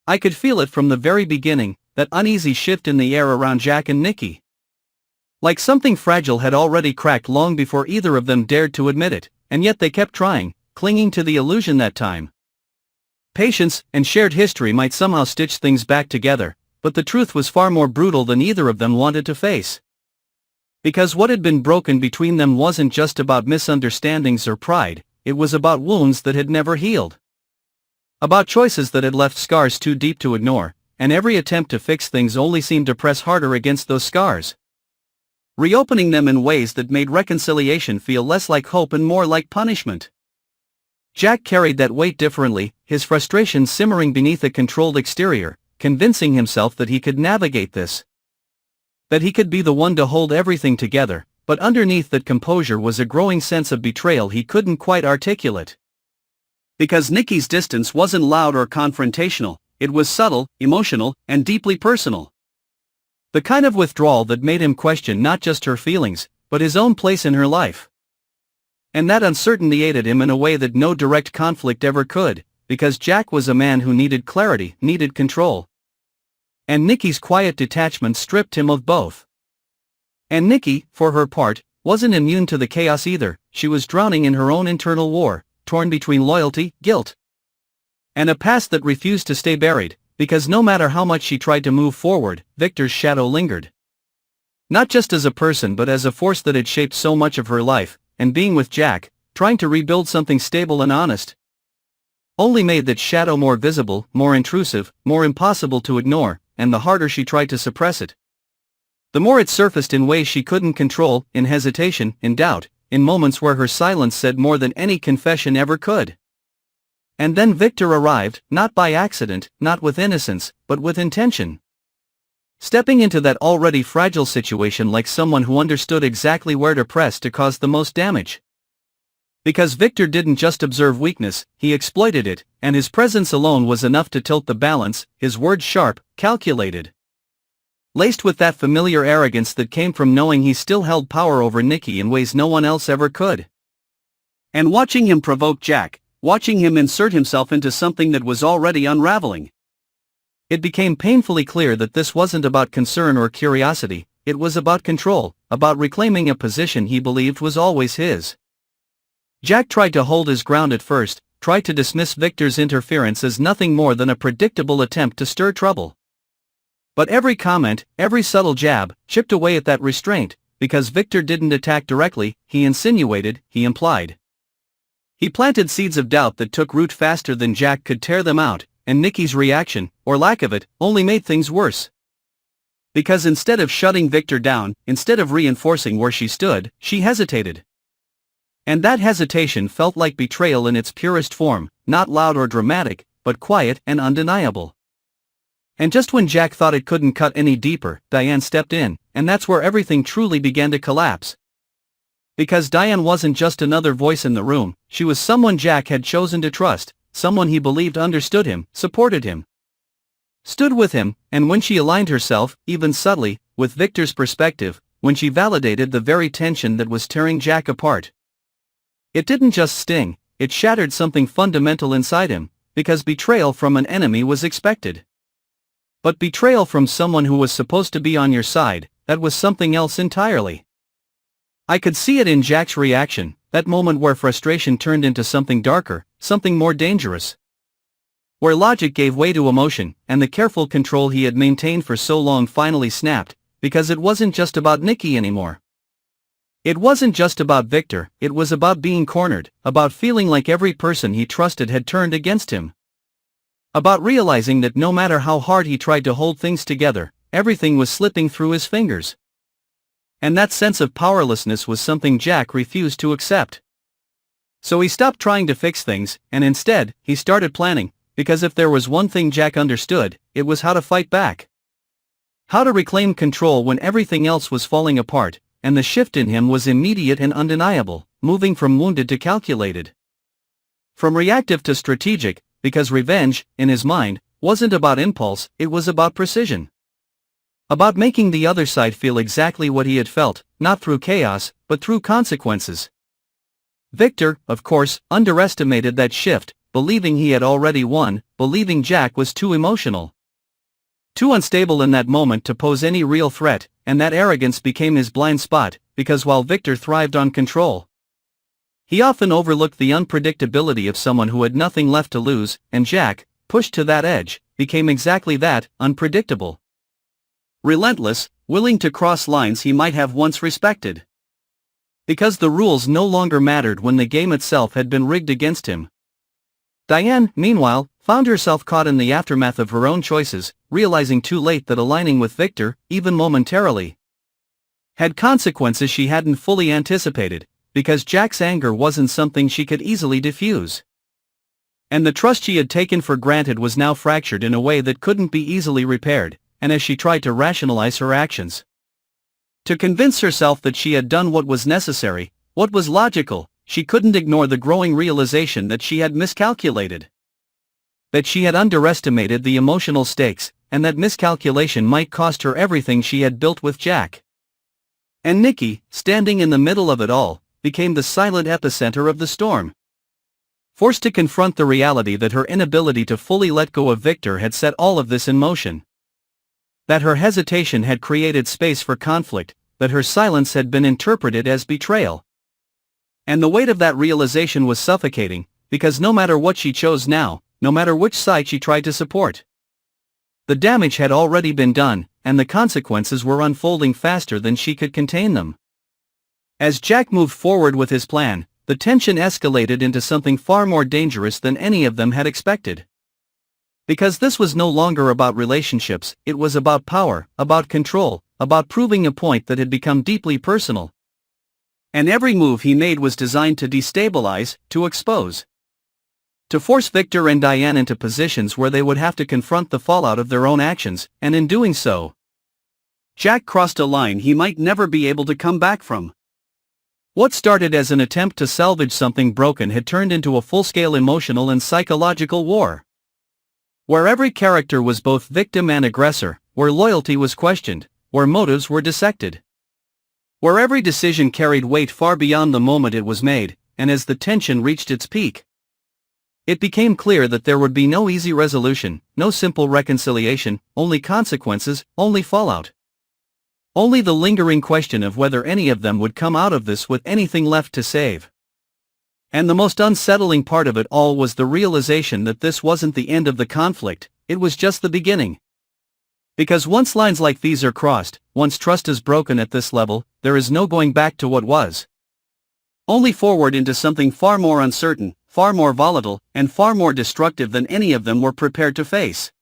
I could feel it from the very beginning, that uneasy shift in the air around Jack and Nikki. Like something fragile had already cracked long before either of them dared to admit it, and yet they kept trying, clinging to the illusion that time. Patience and shared history might somehow stitch things back together, but the truth was far more brutal than either of them wanted to face. Because what had been broken between them wasn't just about misunderstandings or pride, it was about wounds that had never healed. About choices that had left scars too deep to ignore, and every attempt to fix things only seemed to press harder against those scars, reopening them in ways that made reconciliation feel less like hope and more like punishment. Jack carried that weight differently, his frustration simmering beneath a controlled exterior, convincing himself that he could navigate this. That he could be the one to hold everything together, but underneath that composure was a growing sense of betrayal he couldn't quite articulate. Because Nikki's distance wasn't loud or confrontational, it was subtle, emotional, and deeply personal. The kind of withdrawal that made him question not just her feelings, but his own place in her life. And that uncertainty aided him in a way that no direct conflict ever could, because Jack was a man who needed clarity, needed control. And Nikki's quiet detachment stripped him of both. And Nikki, for her part, wasn't immune to the chaos either. She was drowning in her own internal war, torn between loyalty, guilt, and a past that refused to stay buried, because no matter how much she tried to move forward, Victor's shadow lingered. Not just as a person but as a force that had shaped so much of her life, and being with Jack, trying to rebuild something stable and honest, only made that shadow more visible, more intrusive, more impossible to ignore, and the harder she tried to suppress it, the more it surfaced in ways she couldn't control, in hesitation, in doubt, in moments where her silence said more than any confession ever could. And then Victor arrived, not by accident, not with innocence, but with intention. Stepping into that already fragile situation like someone who understood exactly where to press to cause the most damage. Because Victor didn't just observe weakness, he exploited it, and his presence alone was enough to tilt the balance, his words sharp, calculated, laced with that familiar arrogance that came from knowing he still held power over Nikki in ways no one else ever could. And watching him provoke Jack, watching him insert himself into something that was already unraveling, it became painfully clear that this wasn't about concern or curiosity, it was about control, about reclaiming a position he believed was always his. Jack tried to hold his ground at first, tried to dismiss Victor's interference as nothing more than a predictable attempt to stir trouble. But every comment, every subtle jab, chipped away at that restraint, because Victor didn't attack directly, he insinuated, he implied. He planted seeds of doubt that took root faster than Jack could tear them out, and Nikki's reaction, or lack of it, only made things worse. Because instead of shutting Victor down, instead of reinforcing where she stood, she hesitated. And that hesitation felt like betrayal in its purest form, not loud or dramatic, but quiet and undeniable. And just when Jack thought it couldn't cut any deeper, Diane stepped in, and that's where everything truly began to collapse. Because Diane wasn't just another voice in the room, she was someone Jack had chosen to trust, someone he believed understood him, supported him, stood with him, and when she aligned herself, even subtly, with Victor's perspective, when she validated the very tension that was tearing Jack apart, it didn't just sting, it shattered something fundamental inside him, because betrayal from an enemy was expected. But betrayal from someone who was supposed to be on your side, that was something else entirely. I could see it in Jack's reaction, that moment where frustration turned into something darker, something more dangerous. Where logic gave way to emotion, and the careful control he had maintained for so long finally snapped, because it wasn't just about Nikki anymore. It wasn't just about Victor, it was about being cornered, about feeling like every person he trusted had turned against him. About realizing that no matter how hard he tried to hold things together, everything was slipping through his fingers. And that sense of powerlessness was something Jack refused to accept. So he stopped trying to fix things, and instead, he started planning, because if there was one thing Jack understood, it was how to fight back. How to reclaim control when everything else was falling apart, and the shift in him was immediate and undeniable, moving from wounded to calculated. From reactive to strategic, because revenge, in his mind, wasn't about impulse, it was about precision. About making the other side feel exactly what he had felt, not through chaos, but through consequences. Victor, of course, underestimated that shift, believing he had already won, believing Jack was too emotional, too unstable in that moment to pose any real threat, and that arrogance became his blind spot, because while Victor thrived on control, he often overlooked the unpredictability of someone who had nothing left to lose, and Jack, pushed to that edge, became exactly that, unpredictable. Relentless, willing to cross lines he might have once respected. Because the rules no longer mattered when the game itself had been rigged against him. Diane, meanwhile, found herself caught in the aftermath of her own choices, realizing too late that aligning with Victor, even momentarily, had consequences she hadn't fully anticipated, because Jack's anger wasn't something she could easily diffuse. And the trust she had taken for granted was now fractured in a way that couldn't be easily repaired, and as she tried to rationalize her actions, to convince herself that she had done what was necessary, what was logical, she couldn't ignore the growing realization that she had miscalculated. That she had underestimated the emotional stakes, and that miscalculation might cost her everything she had built with Jack. And Nikki, standing in the middle of it all, became the silent epicenter of the storm. Forced to confront the reality that her inability to fully let go of Victor had set all of this in motion. That her hesitation had created space for conflict, that her silence had been interpreted as betrayal. And the weight of that realization was suffocating, because no matter what she chose now, no matter which side she tried to support, the damage had already been done, and the consequences were unfolding faster than she could contain them. As Jack moved forward with his plan, the tension escalated into something far more dangerous than any of them had expected. Because this was no longer about relationships, it was about power, about control, about proving a point that had become deeply personal. And every move he made was designed to destabilize, to expose, to force Victor and Diane into positions where they would have to confront the fallout of their own actions, and in doing so, Jack crossed a line he might never be able to come back from. What started as an attempt to salvage something broken had turned into a full-scale emotional and psychological war, where every character was both victim and aggressor, where loyalty was questioned, where motives were dissected, where every decision carried weight far beyond the moment it was made, and as the tension reached its peak, it became clear that there would be no easy resolution, no simple reconciliation, only consequences, only fallout. Only the lingering question of whether any of them would come out of this with anything left to save. And the most unsettling part of it all was the realization that this wasn't the end of the conflict, it was just the beginning. Because once lines like these are crossed, once trust is broken at this level, there is no going back to what was. Only forward into something far more uncertain, far more volatile, and far more destructive than any of them were prepared to face.